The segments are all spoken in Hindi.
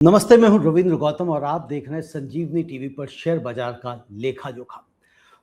नमस्ते, मैं हूं रविंद्र गौतम और आप देख रहे हैं संजीवनी टीवी पर शेयर बाजार का लेखा जोखा।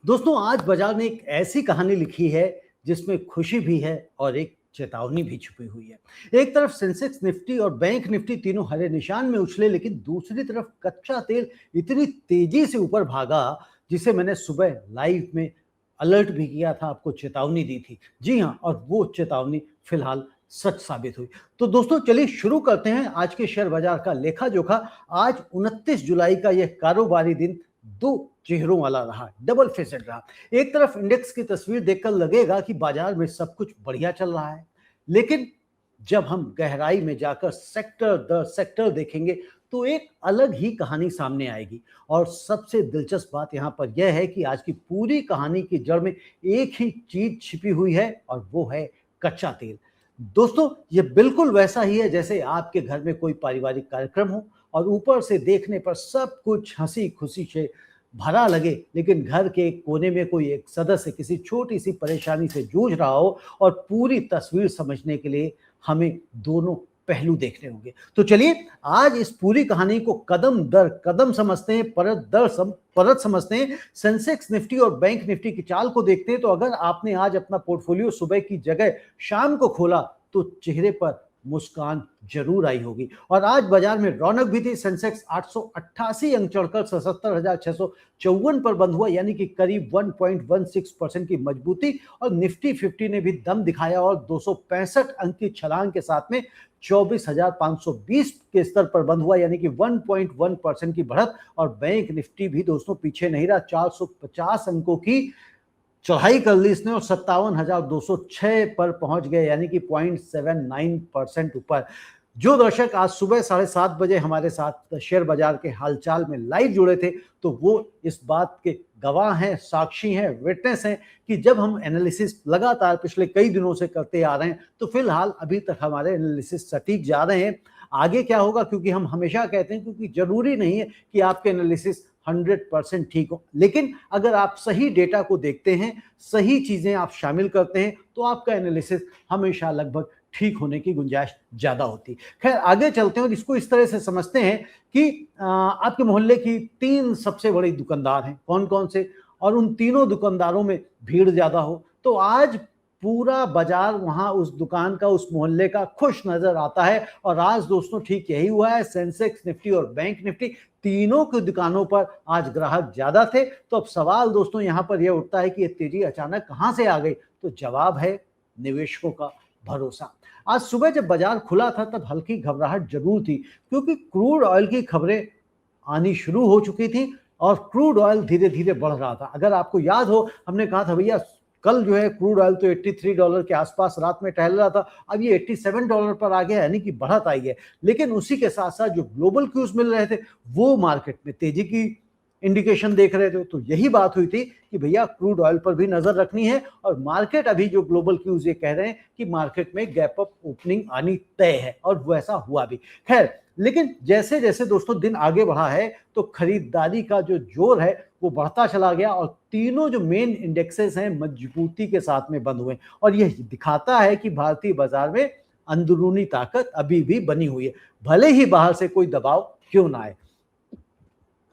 दोस्तों, आज बाजार ने एक ऐसी कहानी लिखी है जिसमें खुशी भी है और एक चेतावनी भी छुपी हुई है। एक तरफ सेंसेक्स निफ्टी और बैंक निफ्टी तीनों हरे निशान में उछले, लेकिन दूसरी तरफ कच्चा तेल इतनी तेजी से ऊपर भागा जिसे मैंने सुबह लाइव में अलर्ट भी किया था, आपको चेतावनी दी थी। जी हाँ, और वो चेतावनी फिलहाल सच साबित हुई। तो दोस्तों, चलिए शुरू करते हैं आज के शेयर बाजार का लेखा जोखा। आज 29 जुलाई का यह कारोबारी दिन दो चेहरों वाला रहा, डबल फेसेड रहा। एक तरफ इंडेक्स की तस्वीर देखकर लगेगा कि बाजार में सब कुछ बढ़िया चल रहा है, लेकिन जब हम गहराई में जाकर सेक्टर दर सेक्टर देखेंगे तो एक अलग ही कहानी सामने आएगी। और सबसे दिलचस्प बात यहाँ पर यह है कि आज की पूरी कहानी की जड़ में एक ही चीज छिपी हुई है और वो है कच्चा तेल। दोस्तों, ये बिल्कुल वैसा ही है जैसे आपके घर में कोई पारिवारिक कार्यक्रम हो और ऊपर से देखने पर सब कुछ हंसी खुशी से भरा लगे, लेकिन घर के एक कोने में कोई एक सदस्य किसी छोटी सी परेशानी से जूझ रहा हो और पूरी तस्वीर समझने के लिए हमें दोनों पहलू देखने होंगे। तो चलिए आज इस पूरी कहानी को कदम दर कदम समझते हैं, परत समझते हैं। सेंसेक्स निफ्टी और बैंक निफ्टी की चाल को देखते हैं। तो अगर आपने आज अपना पोर्टफोलियो सुबह की जगह शाम को खोला तो चेहरे पर मुस्कान जरूर आई होगी। और आज बाजार में रौनक भी थी। सेंसेक्स 888 अंक चढ़कर 77,654 पर बंद हुआ, यानी कि करीब 1.16% की मजबूती। और निफ्टी 50 ने भी दम दिखाया और 265 अंक की छलांग के साथ में 24,520 के स्तर पर बंद हुआ, यानी कि 1.1% की बढ़त। और बैंक निफ्टी भी दोस्तों पीछे नहीं रहा, 450 अंकों की चढ़ाई कर ली इसने और 57,206 पर पहुंच गए, यानी कि 0.79% ऊपर। जो दर्शक आज सुबह 7:30 बजे हमारे साथ शेयर बाजार के हालचाल में लाइव जुड़े थे, तो वो इस बात के गवाह हैं, साक्षी हैं, विटनेस हैं कि जब हम एनालिसिस लगातार पिछले कई दिनों से करते आ रहे हैं, तो फिलहाल अभी तक हमारे एनालिसिस सटीक जा रहे हैं। आगे क्या होगा, क्योंकि हम हमेशा कहते हैं क्योंकि जरूरी नहीं है कि आपके एनालिसिस 100% ठीक हो, लेकिन अगर आप सही डेटा को देखते हैं, सही चीजें आप शामिल करते हैं, तो आपका एनालिसिस हमेशा लगभग ठीक होने की गुंजाइश ज्यादा होती है। खैर, आगे चलते हैं और इसको इस तरह से समझते हैं कि आपके मोहल्ले की 3 सबसे बड़ी दुकानदार हैं, कौन कौन से, और उन तीनों दुकानदारों में भीड़ ज्यादा हो तो आज पूरा बाजार वहां उस दुकान का, उस मोहल्ले का खुश नजर आता है। और आज दोस्तों ठीक यही हुआ है। सेंसेक्स निफ्टी और बैंक निफ्टी तीनों की दुकानों पर आज ग्राहक ज्यादा थे। तो अब सवाल दोस्तों यहां पर यह उठता है कि ये तेजी अचानक कहां से आ गई। तो जवाब है निवेशकों का भरोसा। आज सुबह जब बाजार खुला था तब हल्की घबराहट जरूर थी, क्योंकि क्रूड ऑयल की खबरें आनी शुरू हो चुकी थी और क्रूड ऑयल धीरे धीरे बढ़ रहा था। अगर आपको याद हो, हमने कहा था भैया कल जो है क्रूड ऑयल तो $83 के आसपास रात में टहल रहा था, अब ये $87 पर आ गया, यानी कि बढ़त आई है। लेकिन उसी के साथ साथ जो ग्लोबल क्यूज मिल रहे थे वो मार्केट में तेजी की इंडिकेशन देख रहे थे। तो यही बात हुई थी कि भैया क्रूड ऑयल पर भी नजर रखनी है। और मार्केट अभी जो ग्लोबल क्यूज ये कह रहे हैं कि मार्केट में गैप अप ओपनिंग आनी तय है, और वैसा हुआ भी। खैर, लेकिन जैसे जैसे दोस्तों दिन आगे बढ़ा है तो खरीदारी का जो जोर है वो बढ़ता चला गया और तीनों जो मेन इंडेक्सेस हैं मजबूती के साथ में बंद हुए। और यह दिखाता है कि भारतीय बाजार में अंदरूनी ताकत अभी भी बनी हुई है, भले ही बाहर से कोई दबाव क्यों ना आए।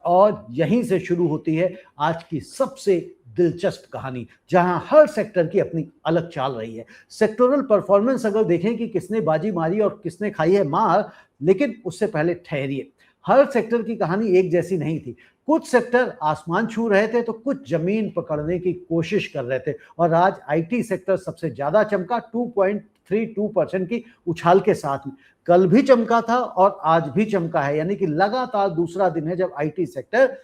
और यहीं से शुरू होती है आज की सबसे दिलचस्प कहानी, जहां हर सेक्टर की अपनी अलग चाल रही है। सेक्टोरल परफॉर्मेंस अगर देखें कि किसने बाजी मारी और किसने खाई है मार, लेकिन उससे पहले ठहरिए, हर सेक्टर की कहानी एक जैसी नहीं थी। कुछ सेक्टर आसमान छू रहे थे तो कुछ जमीन पकड़ने की कोशिश कर रहे थे। और आज आईटी सेक्टर सबसे ज्यादा चमका, 2.32% की उछाल के साथ में। कल भी चमका था और आज भी चमका है, यानी कि लगातार दूसरा दिन है जब आईटी सेक्टर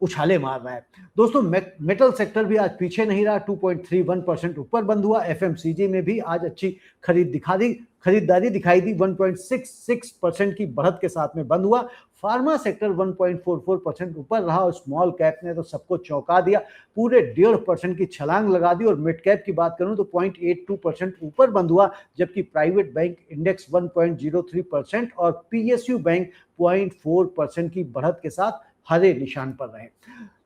उछाले मार रहा है। दोस्तों, मेटल सेक्टर भी आज पीछे नहीं रहा, 2.31% ऊपर बंद हुआ। एफएमसीजी में भी आज अच्छी खरीदारी दिखाई दी, 1.66% की बढ़त के साथ में बंद हुआ। फार्मा सेक्टर 1.44% ऊपर रहा और स्मॉल कैप ने तो सबको चौंका दिया, पूरे 1.5% की छलांग लगा दी। और मिड कैप की बात करूं तो 0.82% ऊपर बंद हुआ, जबकि प्राइवेट बैंक इंडेक्स 1.03% और पीएसयू बैंक 0.4% की बढ़त के साथ हरे निशान पर रहे।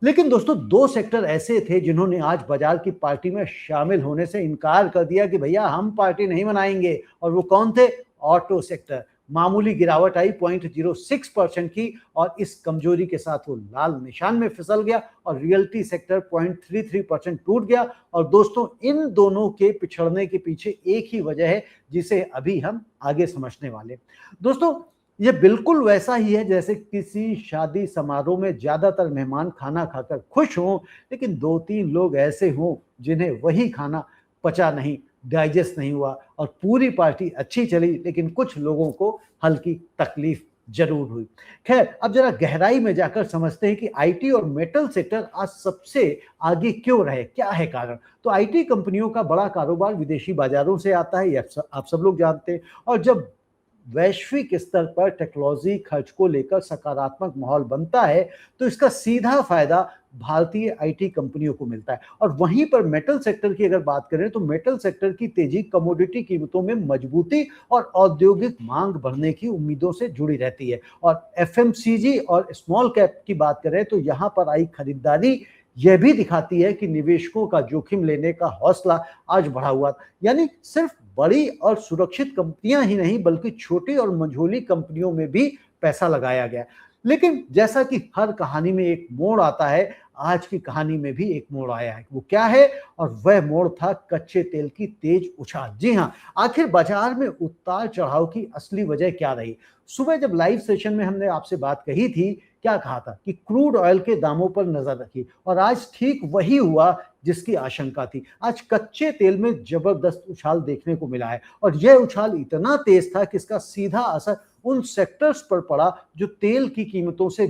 लेकिन दोस्तों, 2 सेक्टर ऐसे थे जिन्होंने आज बाजार की पार्टी में शामिल होने से इनकार कर दिया कि भैया हम पार्टी नहीं मनाएंगे। और वो कौन थे? Auto sector. मामूली गिरावट आई 0.06% की और इस कमजोरी के साथ वो लाल निशान में फिसल गया और रियल्टी सेक्टर 0.33% टूट गया। और दोस्तों इन दोनों के पिछड़ने के पीछे एक ही वजह है जिसे अभी हम आगे समझने वाले। दोस्तों ये बिल्कुल वैसा ही है जैसे किसी शादी समारोह में ज्यादातर मेहमान खाना खाकर खुश हों लेकिन 2-3 लोग ऐसे हों जिन्हें वही खाना पचा नहीं, डाइजेस्ट नहीं हुआ और पूरी पार्टी अच्छी चली लेकिन कुछ लोगों को हल्की तकलीफ जरूर हुई। खैर अब जरा गहराई में जाकर समझते हैं कि आईटी और मेटल सेक्टर आज सबसे आगे क्यों रहे, क्या है कारण। तो आईटी कंपनियों का बड़ा कारोबार विदेशी बाजारों से आता है, ये आप सब लोग जानते हैं। और जब वैश्विक स्तर पर टेक्नोलॉजी खर्च को लेकर सकारात्मक माहौल बनता है तो इसका सीधा फायदा भारतीय आईटी कंपनियों को मिलता है। और वहीं पर मेटल सेक्टर की अगर बात करें तो मेटल सेक्टर की तेजी कमोडिटी कीमतों में मजबूती और औद्योगिक मांग बढ़ने की उम्मीदों से जुड़ी रहती है। और एफएमसीजी और स्मॉल कैप की बात करें तो यहां पर आई खरीदारी यह भी दिखाती है कि निवेशकों का जोखिम लेने का हौसला आज बढ़ा हुआ। यानी सिर्फ बड़ी और सुरक्षित कंपनियां ही नहीं बल्कि छोटी और मझोली कंपनियों में भी पैसा लगाया गया। लेकिन जैसा कि हर कहानी में एक मोड़ आता है, आज की कहानी में भी एक मोड़ आया है। वो क्या है? और वह मोड़ था कच्चे तेल की तेज उछाल। जी हाँ, आखिर बाजार में उतार चढ़ाव की असली वजह क्या रही? सुबह जब लाइव सेशन में हमने आपसे बात कही थी, क्या कहा था कि क्रूड ऑयल के दामों पर नजर रखी और आज ठीक वही हुआ जिसकी आशंका थी। आज कच्चे तेल में जबरदस्त उछाल देखने को मिला है और यह उछाल इतना तेज था कि इसका सीधा असर उन सेक्टर्स पर पड़ा जो तेल की कीमतों से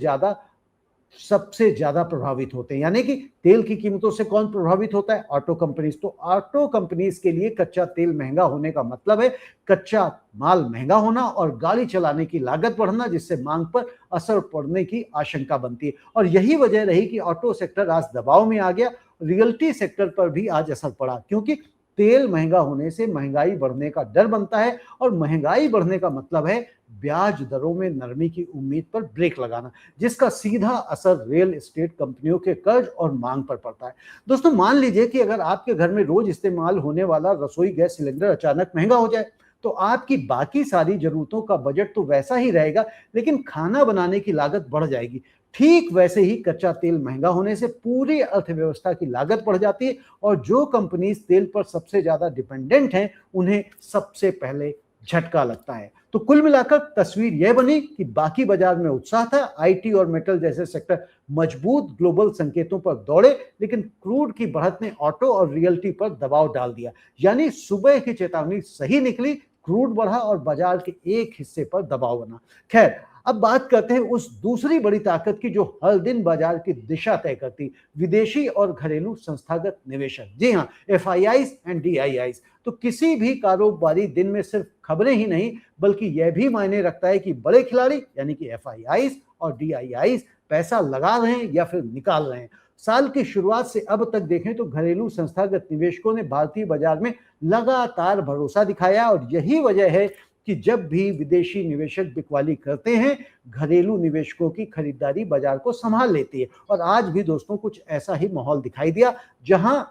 सबसे ज्यादा प्रभावित होते हैं। यानी कि तेल की कीमतों से कौन प्रभावित होता है? Auto companies. तो ऑटो कंपनीज के लिए कच्चा तेल महंगा होने का मतलब है कच्चा माल महंगा होना और गाड़ी चलाने की लागत बढ़ना, जिससे मांग पर असर पड़ने की आशंका बनती है। और यही वजह रही कि ऑटो सेक्टर आज दबाव में आ गया। रियल्टी सेक्टर पर भी आज असर पड़ा क्योंकि तेल महंगा होने से महंगाई बढ़ने का डर बनता है और महंगाई बढ़ने का मतलब है ब्याज दरों में नरमी की उम्मीद पर ब्रेक लगाना, जिसका सीधा असर रियल एस्टेट कंपनियों के कर्ज और मांग पर पड़ता है। दोस्तों मान लीजिए कि अगर आपके घर में रोज इस्तेमाल होने वाला रसोई गैस सिलेंडर अचानक महंगा हो जाए तो आपकी बाकी सारी जरूरतों का बजट तो वैसा ही रहेगा लेकिन खाना बनाने की लागत बढ़ जाएगी। ठीक वैसे ही कच्चा तेल महंगा होने से पूरी अर्थव्यवस्था की लागत बढ़ जाती है और जो कंपनीज तेल पर सबसे ज्यादा डिपेंडेंट हैं उन्हें सबसे पहले झटका लगता है। तो कुल मिलाकर तस्वीर यह बनी कि बाकी बाजार में उत्साह था, आईटी और मेटल जैसे सेक्टर मजबूत ग्लोबल संकेतों पर दौड़े लेकिन क्रूड की बढ़त ने ऑटो और रियल्टी पर दबाव डाल दिया। यानी सुबह की चेतावनी सही निकली, क्रूड बढ़ा और बाजार के एक हिस्से पर दबाव बना। खैर अब बात करते हैं उस दूसरी बड़ी ताकत की जो हर दिन बाजार की दिशा तय करती, विदेशी और घरेलू संस्थागत निवेशक। जी हाँ, एफआईआईज एंड डीआईआईज। तो किसी भी कारोबारी दिन में सिर्फ खबरें ही नहीं बल्कि यह भी मायने रखता है कि बड़े खिलाड़ी यानी कि एफआईआईज और डीआईआईज पैसा लगा रहे हैं या फिर निकाल रहे हैं। साल की शुरुआत से अब तक देखें तो घरेलू संस्थागत निवेशकों ने भारतीय बाजार में लगातार भरोसा दिखाया और यही वजह है कि जब भी विदेशी निवेशक बिकवाली करते हैं घरेलू निवेशकों की खरीदारी बाजार को संभाल लेती है। और आज भी दोस्तों कुछ ऐसा ही माहौल दिखाई दिया जहां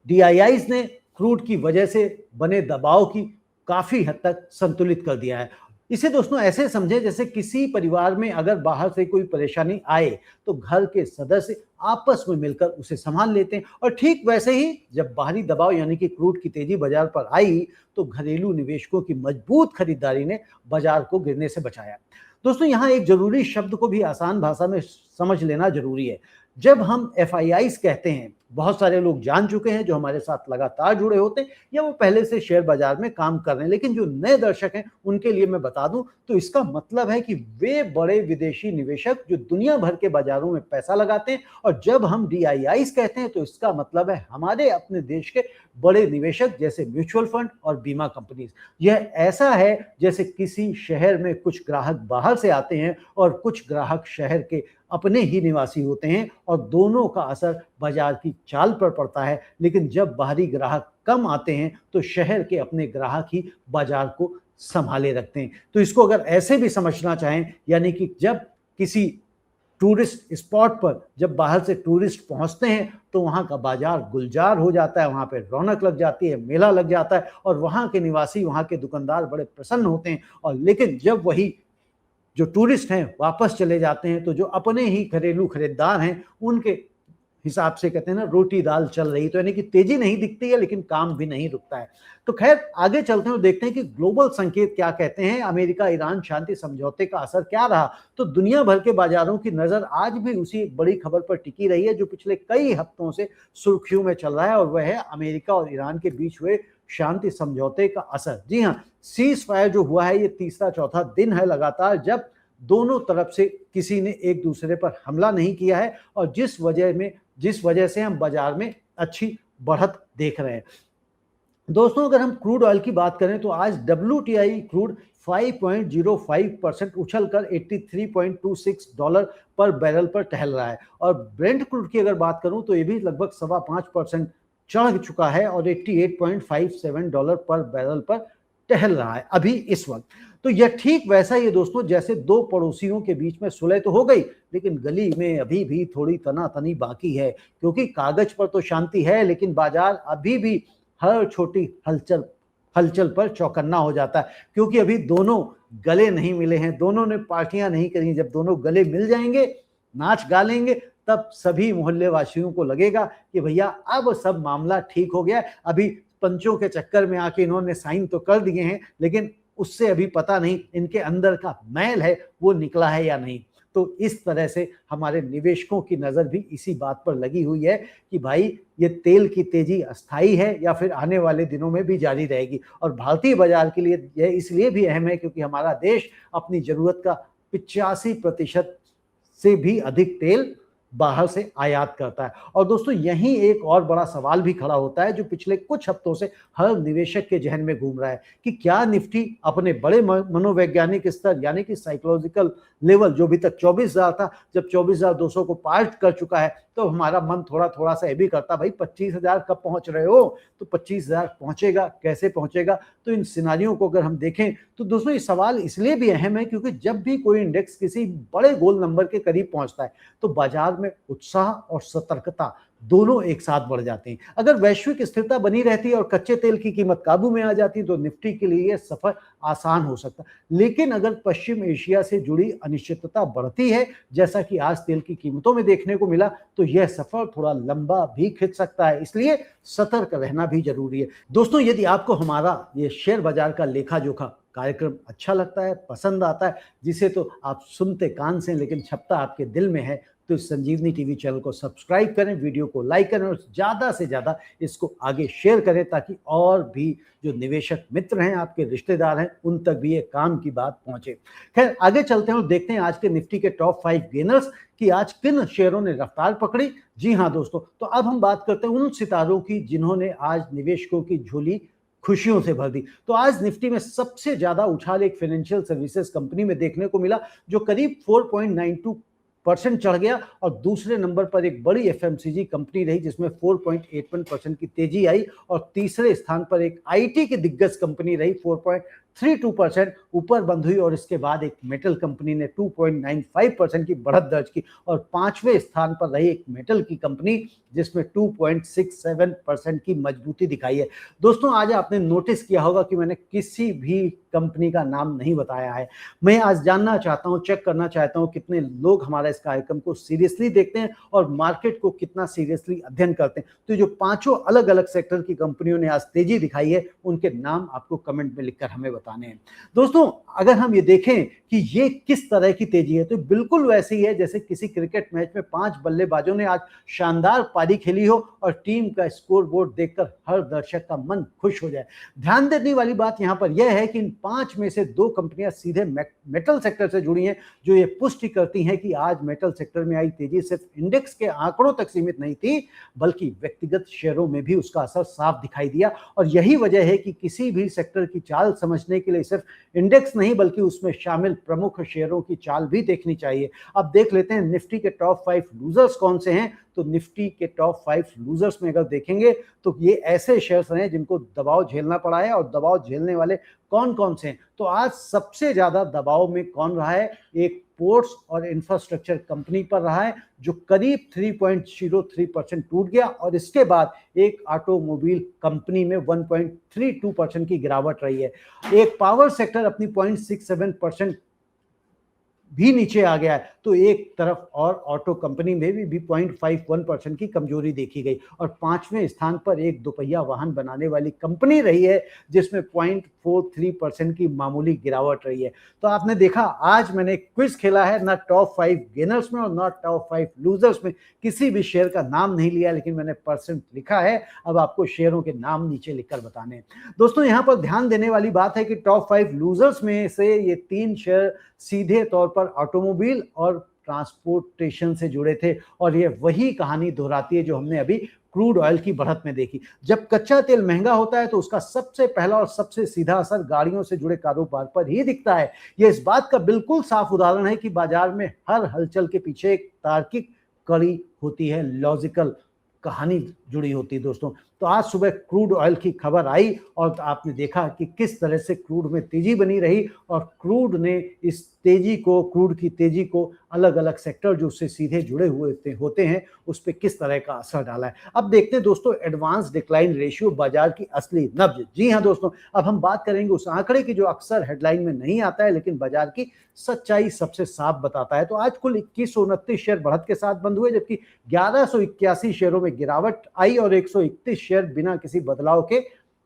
डीआईआईज ने क्रूड की वजह से बने दबाव की काफी हद तक संतुलित कर दिया है। इसे दोस्तों ऐसे समझे जैसे किसी परिवार में अगर बाहर से कोई परेशानी आए तो घर के सदस्य आपस में मिलकर उसे संभाल लेते हैं और ठीक वैसे ही जब बाहरी दबाव यानी कि क्रूड की तेजी बाजार पर आई तो घरेलू निवेशकों की मजबूत खरीदारी ने बाजार को गिरने से बचाया। दोस्तों यहाँ एक जरूरी शब्द को भी आसान भाषा में समझ लेना जरूरी है। जब हम एफआईआईज कहते हैं, बहुत सारे लोग जान चुके हैं जो हमारे साथ लगातार जुड़े होते हैं या वो पहले से शेयर बाजार में काम कर रहे हैं, लेकिन जो नए दर्शक हैं उनके लिए मैं बता दूं तो इसका मतलब है कि वे बड़े विदेशी निवेशक जो दुनिया भर के बाजारों में पैसा लगाते हैं। और जब हम डीआईआईज कहते हैं तो इसका मतलब है हमारे अपने देश के बड़े निवेशक जैसे म्यूचुअल फंड और बीमा कंपनीज। यह ऐसा है जैसे किसी शहर में कुछ ग्राहक बाहर से आते हैं और कुछ ग्राहक शहर के अपने ही निवासी होते हैं और दोनों का असर बाजार की चाल पर पड़ता है। लेकिन जब बाहरी ग्राहक कम आते हैं तो शहर के अपने ग्राहक ही बाजार को संभाले रखते हैं। तो इसको अगर ऐसे भी समझना चाहें यानी कि जब किसी टूरिस्ट स्पॉट पर जब बाहर से टूरिस्ट पहुंचते हैं तो वहां का बाजार गुलजार हो जाता है, वहां पे रौनक लग जाती है, मेला लग जाता है और वहां के निवासी, वहां के दुकानदार बड़े प्रसन्न होते हैं। और लेकिन जब वही जो टूरिस्ट हैं वापस चले जाते हैं तो जो अपने ही घरेलू खरीदार हैं उनके हिसाब से कहते हैं ना, रोटी दाल चल रही, तो यानी कि तेजी नहीं दिखती है लेकिन काम भी नहीं रुकता है। तो खैर आगे चलते हैं और देखते हैं कि ग्लोबल संकेत क्या कहते हैं, अमेरिका ईरान शांति समझौते का असर क्या रहा। तो दुनिया भर के बाजारों की नजर आज भी उसी एक बड़ी खबर पर टिकी रही है जो पिछले कई हफ्तों से सुर्खियों में चल रहा है, और वह है अमेरिका और ईरान के बीच हुए शांति समझौते का असर। जी हाँ, सीज फायर जो हुआ है ये तीसरा चौथा दिन है लगातार जब दोनों तरफ से किसी ने एक दूसरे पर हमला नहीं किया है, और जिस वजह से हम बाजार में अच्छी बढ़त देख रहे हैं। दोस्तों अगर हम क्रूड ऑयल की बात करें तो आज WTI क्रूड 5.05% उछलकर $83.26 पर बैरल पर टहल रहा है, और ब्रेंट क्रूड की अगर बात करूं तो ये भी लगभग 5.25% चढ़ चुका है और $88.57 पर बैरल पर टहल रहा है अभी इस वक्त। तो यह ठीक वैसा ही है दोस्तों जैसे दो पड़ोसियों के बीच में सुलह तो हो गई लेकिन गली में अभी भी थोड़ी तनातनी बाकी है, क्योंकि कागज पर तो शांति है लेकिन बाजार अभी भी हर छोटी हलचल पर चौकन्ना हो जाता है, क्योंकि अभी दोनों गले नहीं मिले हैं, दोनों ने पार्टियां नहीं करी। जब दोनों गले मिल जाएंगे, नाच गा लेंगे, तब सभी मोहल्ले वासियों को लगेगा कि भैया अब सब मामला ठीक हो गया। अभी पंचों के चक्कर में आके इन्होंने साइन तो कर दिए हैं लेकिन उससे अभी पता नहीं इनके अंदर का मैल है वो निकला है या नहीं। तो इस तरह से हमारे निवेशकों की नजर भी इसी बात पर लगी हुई है कि भाई ये तेल की तेजी अस्थायी है या फिर आने वाले दिनों में भी जारी रहेगी। और भारतीय बाजार के लिए यह इसलिए भी अहम है क्योंकि हमारा देश अपनी जरूरत का 85% से भी अधिक तेल बाहर से आयात करता है। और दोस्तों यहीं एक और बड़ा सवाल भी खड़ा होता है जो पिछले कुछ हफ्तों से हर निवेशक के जहन में घूम रहा है कि क्या निफ्टी अपने बड़े मनोवैज्ञानिक स्तर यानी कि साइकोलॉजिकल लेवल जो भी तक 24,000 था, जब 24,200 को पार कर चुका है तो हमारा मन थोड़ा थोड़ा सा ये भी करता भाई 25,000 कब पहुंच रहे हो। तो 25,000 पहुंचेगा, कैसे पहुंचेगा। तो इन सिनारियों को अगर हम देखें तो दोस्तों ये सवाल इसलिए भी अहम है क्योंकि जब भी कोई इंडेक्स किसी बड़े गोल नंबर के करीब पहुंचता है तो बाजार में उत्साह और सतर्कता दोनों एक साथ बढ़ जाते हैं। अगर वैश्विक स्थिरता बनी रहती है और कच्चे तेल की कीमत काबू में आ जाती तो निफ्टी के लिए यह सफर आसान हो सकता, लेकिन अगर पश्चिम एशिया से जुड़ी अनिश्चितता बढ़ती है जैसा कि आज तेल की कीमतों में देखने को मिला तो यह सफर थोड़ा लंबा भी खिंच सकता है, इसलिए सतर्क रहना भी जरूरी है। दोस्तों यदि आपको हमारा ये शेयर बाजार का लेखा जोखा कार्यक्रम अच्छा लगता है, पसंद आता है, जिसे तो आप सुनते कान से लेकिन छपता आपके दिल में है, तो संजीवनी टीवी चैनल को सब्सक्राइब करें, वीडियो को लाइक करें और ज़्यादा से ज़्यादा इसको आगे शेयर करें ताकि और भी जो निवेशक मित्र हैं, आपके रिश्तेदार हैं, उन तक भी ये काम की बात पहुंचे। खैर आगे चलते हैं और देखते हैं आज के निफ्टी के टॉप 5 गेनर्स कि आज किन शेयरों ने रफ्तार पकड़ी। जी हाँ दोस्तों, तो अब हम बात करते हैं उन सितारों की जिन्होंने आज निवेशकों की झोली खुशियों से भर दी। तो आज निफ्टी में सबसे ज्यादा उछाल एक फाइनेंशियल सर्विसेज कंपनी में देखने को मिला जो करीब 4.92% चढ़ गया, और दूसरे नंबर पर एक बड़ी एफएमसीजी कंपनी रही जिसमें 4.81% की तेजी आई, और तीसरे स्थान पर एक आईटी की दिग्गज कंपनी रही 4.32% ऊपर बंद हुई, और इसके बाद एक मेटल कंपनी ने 2.95% की बढ़त दर्ज की, और पांचवें स्थान पर रही एक मेटल की कंपनी जिसमें 2.67% की मजबूती दिखाई है। दोस्तों आज आपने नोटिस किया होगा कि मैंने किसी भी कंपनी का नाम नहीं बताया है। मैं आज जानना चाहता हूं, चेक करना चाहता हूं कितने लोग हमारा इस कार्यक्रम को सीरियसली देखते हैं और मार्केट को कितना सीरियसली अध्ययन करते हैं। तो जो पांचों अलग अलग सेक्टर की कंपनियों ने आज तेजी दिखाई है उनके नाम आपको कमेंट में लिखकर हमें बताने हैं। दोस्तों अगर हम ये देखें कि ये किस तरह की तेजी है तो बिल्कुल वैसी है जैसे किसी क्रिकेट मैच में 5 बल्लेबाजों ने आज शानदार पारी खेली हो और टीम का स्कोर बोर्ड देखकर हर दर्शक का मन खुश हो जाए। ध्यान देने वाली बात यहां पर यह है कि इन 5 में से 2 कंपनियां सीधे मेटल सेक्टर से जुड़ी हैं, जो ये पुष्टि करती हैं कि आज मेटल सेक्टर में आई तेजी सिर्फ इंडेक्स के आंकड़ों तक सीमित नहीं थी बल्कि व्यक्तिगत शेयरों में भी उसका असर साफ दिखाई दिया। और यही वजह है कि किसी भी सेक्टर की चाल समझने के लिए सिर्फ इंडेक्स नहीं बल्कि उसमें शामिल प्रमुख शेयरों की चाल भी देखनी चाहिए। अब देख लेते हैं निफ्टी के टॉप 5 लूजर्स कौन से हैं। तो निफ्टी के टॉप 5 लूजर्स में अगर देखेंगे तो ये ऐसे शेयर्स हैं जिनको दबाव झेलना पड़ा है, और दबाव झेलने वाले कौन कौन से हैं। तो आज सबसे ज्यादा दबाव में कौन रहा है, एक पोर्ट्स और इंफ्रास्ट्रक्चर कंपनी पर रहा है, जो करीब 3.03% टूट गया, और इसके बाद एक ऑटोमोबाइल कंपनी में 1.32% की गिरावट रही है। एक पावर सेक्टर अपनी 0.67% भी नीचे आ गया है। तो एक तरफ और ऑटो कंपनी में भी 0.51% की कमजोरी देखी गई, और 5वें स्थान पर एक दोपहिया वाहन बनाने वाली कंपनी रही है जिसमें 0.43% की मामूली गिरावट रही है। तो आपने देखा, आज मैंने क्विज खेला है, ना टॉप 5 गेनर्स में और ना टॉप 5 लूजर्स में किसी भी शेयर का नाम नहीं लिया, लेकिन मैंने परसेंट लिखा है। अब आपको शेयरों के नाम नीचे लिखकर बताने हैं। दोस्तों यहाँ पर ध्यान देने वाली बात है कि टॉप 5 लूजर्स में से ये 3 शेयर सीधे तौर पर ऑटोमोबाइल और ट्रांसपोर्टेशन से जुड़े थे, और ये वही कहानी दोहराती है जो हमने अभी क्रूड ऑयल की बढ़त में देखी। जब कच्चा तेल महंगा होता है तो उसका सबसे पहला और सबसे सीधा असर गाड़ियों से जुड़े कारोबार पर ही दिखता है। यह इस बात का बिल्कुल साफ उदाहरण है कि बाजार में हर हलचल के पीछे एक तार्किक कड़ी होती है, लॉजिकल कहानी जुड़ी होती है दोस्तों। तो आज सुबह क्रूड ऑयल की खबर आई और आपने देखा कि किस तरह से क्रूड में तेजी बनी रही, और क्रूड ने इस तेजी को, क्रूड की तेजी को अलग अलग सेक्टर जो उससे सीधे जुड़े हुए होते हैं उस पर किस तरह का असर डाला है। अब देखते हैं दोस्तों एडवांस डिक्लाइन रेशियो, बाजार की असली नब्ज। जी हाँ दोस्तों, अब हम बात करेंगे उस आंकड़े की जो अक्सर हेडलाइन में नहीं आता है लेकिन बाजार की सच्चाई सबसे साफ बताता है। तो आज कुल 2129 शेयर बढ़त के साथ बंद हुए, जबकि 1181 शेयरों में गिरावट आई और 131 शेयर बिना किसी बदलाव के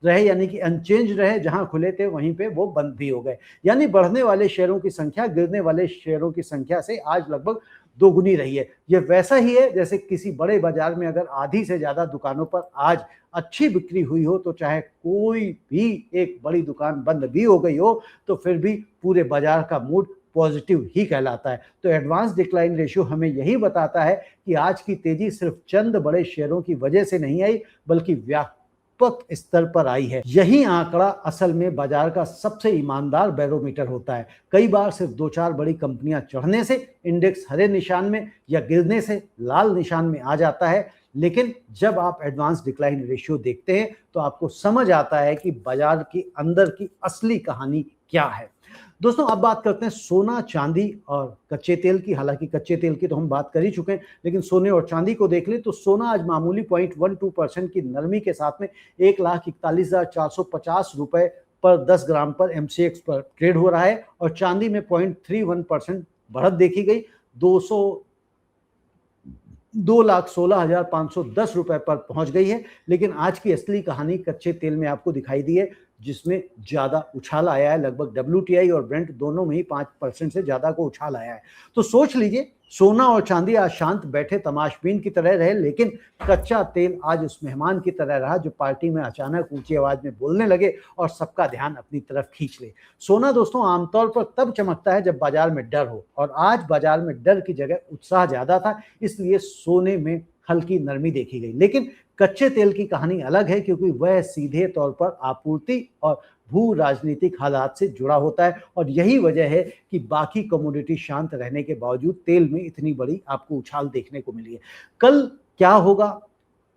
रहे, यानी कि अनचेंज रहे। जहां खुले थे वहीं पे वो बंद भी हो गए, यानी बढ़ने वाले शेयरों की संख्या गिरने वाले शेयरों की संख्या से आज लगभग दोगुनी रही है। यह वैसा ही है जैसे किसी बड़े बाजार में अगर आधी से ज्यादा दुकानों पर आज अच्छी बिक्री हुई हो, तो चाहे कोई भी एक बड़ी दुकान बंद भी हो गई हो तो फिर भी पूरे बाजार का मूड पॉजिटिव ही कहलाता है। तो एडवांस डिक्लाइन रेशियो हमें यही बताता है कि आज की तेजी सिर्फ चंद बड़े शेयरों की वजह से नहीं आई, बल्कि व्यापक स्तर पर आई है। यही आंकड़ा असल में बाजार का सबसे ईमानदार बैरोमीटर होता है। कई बार सिर्फ 2-4 बड़ी कंपनियां चढ़ने से इंडेक्स हरे निशान में या गिरने से लाल निशान में आ जाता है, लेकिन जब आप एडवांस डिक्लाइन रेशियो देखते हैं तो आपको समझ आता है कि बाजार की अंदर की असली कहानी क्या है। दोस्तों अब बात करते हैं सोना, चांदी और कच्चे तेल की। हालांकि कच्चे तेल की तो हम बात कर ही चुके हैं, लेकिन सोने और चांदी को देख ले तो सोना आज मामूली 0.12% की नरमी के साथ में 1,41,450 रुपए पर 10 ग्राम पर MCX पर ट्रेड हो रहा है, और चांदी में 0.31% बढ़त देखी गई, 2,16,510 रुपए पर पहुंच गई है। लेकिन आज की असली कहानी कच्चे तेल में आपको दिखाई दी है, जिसमें ज्यादा उछाल आया है। लगभग WTI और ब्रेंट दोनों में ही 5% से ज्यादा को उछाल आया है। तो सोच लीजिए, सोना और चांदी आज शांत बैठे तमाशबीन की तरह रहे, लेकिन कच्चा तेल आज उस मेहमान की तरह रहा जो पार्टी में अचानक ऊंची आवाज में बोलने लगे और सबका ध्यान अपनी तरफ खींच ले। सोना दोस्तों आमतौर पर तब चमकता है जब बाजार में डर हो, और आज बाजार में डर की जगह उत्साह ज्यादा था, इसलिए सोने में हल्की नरमी देखी गई। लेकिन कच्चे तेल की कहानी अलग है, क्योंकि वह सीधे तौर पर आपूर्ति और भू राजनीतिक हालात से जुड़ा होता है, और यही वजह है कि बाकी कमोडिटी शांत रहने के बावजूद तेल में इतनी बड़ी आपको उछाल देखने को मिली है। कल क्या होगा,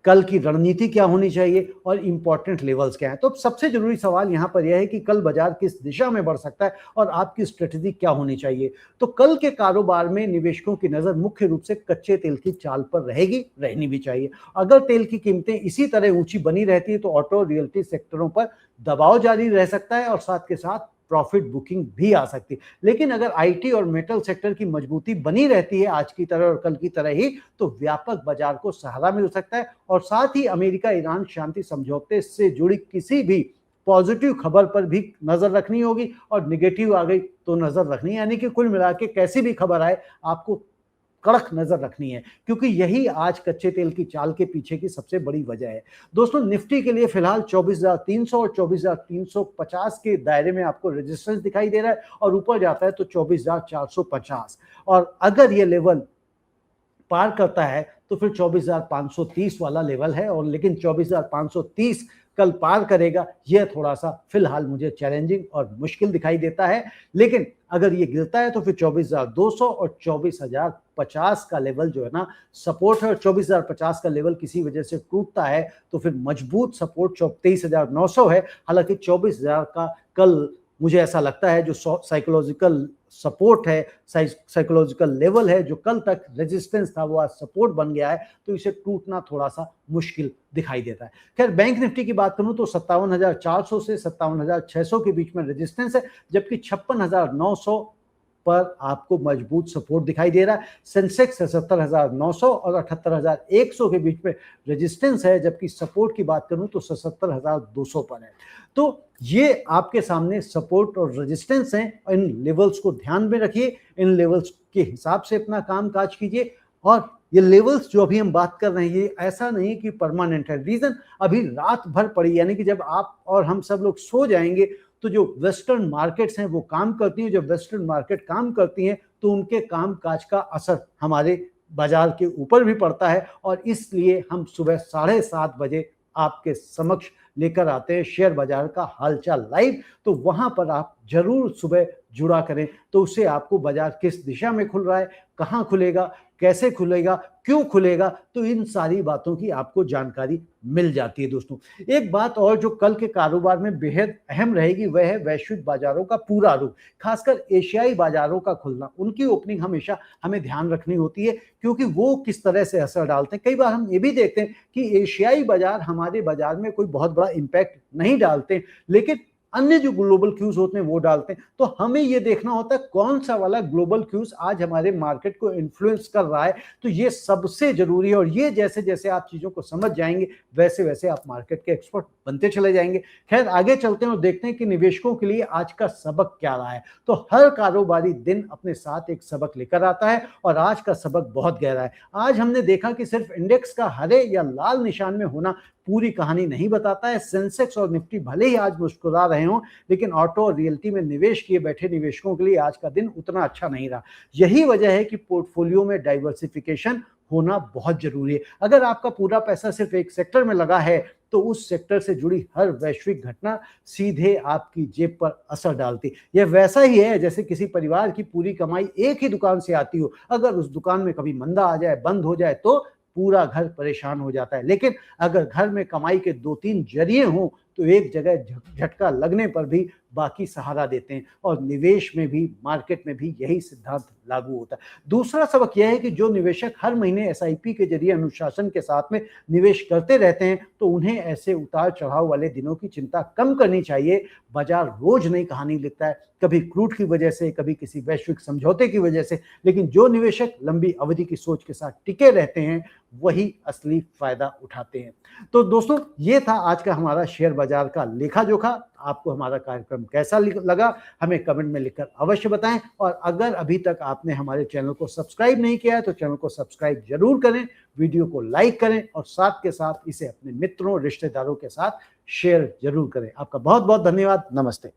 कल की रणनीति क्या होनी चाहिए और इंपॉर्टेंट लेवल्स क्या है, तो सबसे जरूरी सवाल यहाँ पर यह है कि कल बाजार किस दिशा में बढ़ सकता है और आपकी स्ट्रेटजी क्या होनी चाहिए। तो कल के कारोबार में निवेशकों की नजर मुख्य रूप से कच्चे तेल की चाल पर रहेगी, रहनी भी चाहिए। अगर तेल की कीमतें इसी तरह ऊंची बनी रहती है तो ऑटो, रियल्टी सेक्टरों पर दबाव जारी रह सकता है और साथ के साथ प्रॉफिट बुकिंग भी आ सकती है। लेकिन अगर आईटी और मेटल सेक्टर की मजबूती बनी रहती है आज की तरह और कल की तरह ही, तो व्यापक बाजार को सहारा मिल सकता है, और साथ ही अमेरिका ईरान शांति समझौते से जुड़ी किसी भी पॉजिटिव खबर पर भी नजर रखनी होगी, और निगेटिव आ गई तो नजर रखनी, यानी कि कुल मिला के कैसी भी खबर आए आपको कड़क नजर रखनी है, क्योंकि यही आज कच्चे तेल की चाल के पीछे की सबसे बड़ी वजह है। दोस्तों निफ्टी के लिए फिलहाल 24,300 और 24,350 के दायरे में आपको रेजिस्टेंस दिखाई दे रहा है, और ऊपर जाता है तो 24,450, और अगर ये लेवल पार करता है तो फिर 24,530 वाला लेवल है, और लेकिन 24,530 कल पार करेगा, यह थोड़ा सा फिलहाल मुझे चैलेंजिंग और मुश्किल दिखाई देता है। लेकिन अगर ये गिरता है तो फिर 24,200 और 24,050 का लेवल जो है ना सपोर्ट है, और 24,050 का लेवल किसी वजह से टूटता है तो फिर मजबूत सपोर्ट 23,900 है। हालांकि 24,000 का कल मुझे ऐसा लगता है जो साइकोलॉजिकल सपोर्ट है, साइकोलॉजिकल लेवल है, जो कल तक रेजिस्टेंस था वो आज सपोर्ट बन गया है, तो इसे टूटना थोड़ा सा मुश्किल दिखाई देता है। खैर बैंक निफ्टी की बात करूं तो 57,400 से 57,600 के बीच में रेजिस्टेंस है, जबकि 56,900 पर आपको मजबूत सपोर्ट दिखाई दे रहा है। सेंसेक्स 77,900 और 78,100 के बीच में रेजिस्टेंस है, जबकि सपोर्ट की बात करूं तो 77,200 पर है। तो ये आपके सामने सपोर्ट और रेजिस्टेंस हैं, इन लेवल्स को ध्यान में रखिए, इन लेवल्स के हिसाब से अपना काम काज कीजिए। और ये लेवल्स जो अभी हम बात कर रहे हैं ये ऐसा नहीं कि परमानेंट है। रीजन अभी रात भर पड़ी, यानी कि जब आप और हम सब लोग सो जाएंगे तो जो वेस्टर्न मार्केट्स हैं वो काम करती हैं, जब वेस्टर्न मार्केट काम करती हैं तो उनके काम काज का असर हमारे बाजार के ऊपर भी पड़ता है, और इसलिए हम सुबह 7:30 बजे आपके समक्ष लेकर आते हैं शेयर बाजार का हालचाल लाइव। तो वहां पर आप जरूर सुबह जुड़ा करें, तो उससे आपको बाजार किस दिशा में खुल रहा है, कहां खुलेगा, कैसे खुलेगा, क्यों खुलेगा, तो इन सारी बातों की आपको जानकारी मिल जाती है। दोस्तों एक बात और जो कल के कारोबार में बेहद अहम रहेगी वह है वैश्विक बाजारों का पूरा रुख, खासकर एशियाई बाजारों का खुलना। उनकी ओपनिंग हमेशा हमें ध्यान रखनी होती है, क्योंकि वो किस तरह से असर डालते हैं। कई बार हम ये भी देखते हैं कि एशियाई बाजार हमारे बाजार में कोई बहुत बड़ा इंपैक्ट नहीं डालते, लेकिन अन्य जो ग्लोबल क्यूज होते हैं वो डालते हैं। तो हमें ये देखना होता है कौन सा वाला ग्लोबल क्यूज आज हमारे मार्केट को इन्फ्लुएंस कर रहा है, तो ये सबसे जरूरी है। और ये जैसे जैसे आप चीजों को समझ जाएंगे वैसे वैसे आप मार्केट के एक्सपर्ट बनते चले जाएंगे। खैर आगे चलते हैं और देखते हैं कि निवेशकों के लिए आज का सबक क्या रहा है। तो हर कारोबारी दिन अपने साथ एक सबक लेकर आता है, और आज का सबक बहुत गहरा है। आज हमने देखा कि सिर्फ इंडेक्स का हरे या लाल निशान में होना पूरी कहानी नहीं बताता है। सेंसेक्स और निफ्टी भले ही आज मुस्कुरा रहे हों, लेकिन ऑटो और रियल्टी में निवेश किए बैठे निवेशकों के लिए आज का दिन उतना अच्छा नहीं रहा। यही वजह है कि पोर्टफोलियो में डाइवर्सिफिकेशन होना बहुत जरूरी है। अगर आपका पूरा पैसा सिर्फ एक सेक्टर में लगा है तो उस सेक्टर से जुड़ी हर वैश्विक घटना सीधे आपकी जेब पर असर डालती। यह वैसा ही है जैसे किसी परिवार की पूरी कमाई एक ही दुकान से आती हो, अगर उस दुकान में कभी मंदा आ जाए, बंद हो जाए, तो पूरा घर परेशान हो जाता है। लेकिन अगर घर में कमाई के 2-3 जरिए हों तो एक जगह झटका लगने पर भी बाकी सहारा देते हैं, और निवेश में भी, मार्केट में भी यही सिद्धांत लागू होता है। दूसरा सबक यह है कि जो निवेशक हर महीने एसआईपी के जरिए अनुशासन के साथ में निवेश करते रहते हैं तो उन्हें ऐसे उतार चढ़ाव वाले दिनों की चिंता कम करनी चाहिए। बाजार रोज नई कहानी लिखता है, कभी क्रूड की वजह से, कभी किसी वैश्विक समझौते की वजह से, लेकिन जो निवेशक लंबी अवधि की सोच के साथ टिके रहते हैं वही असली फायदा उठाते हैं। तो दोस्तों ये था आज का हमारा शेयर बाजार का लेखा जोखा। आपको हमारा कार्यक्रम कैसा लगा हमें कमेंट में लिखकर अवश्य बताएं, और अगर अभी तक आपने हमारे चैनल को सब्सक्राइब नहीं किया है तो चैनल को सब्सक्राइब जरूर करें, वीडियो को लाइक करें, और साथ के साथ इसे अपने मित्रों, रिश्तेदारों के साथ शेयर जरूर करें। आपका बहुत बहुत धन्यवाद। नमस्ते।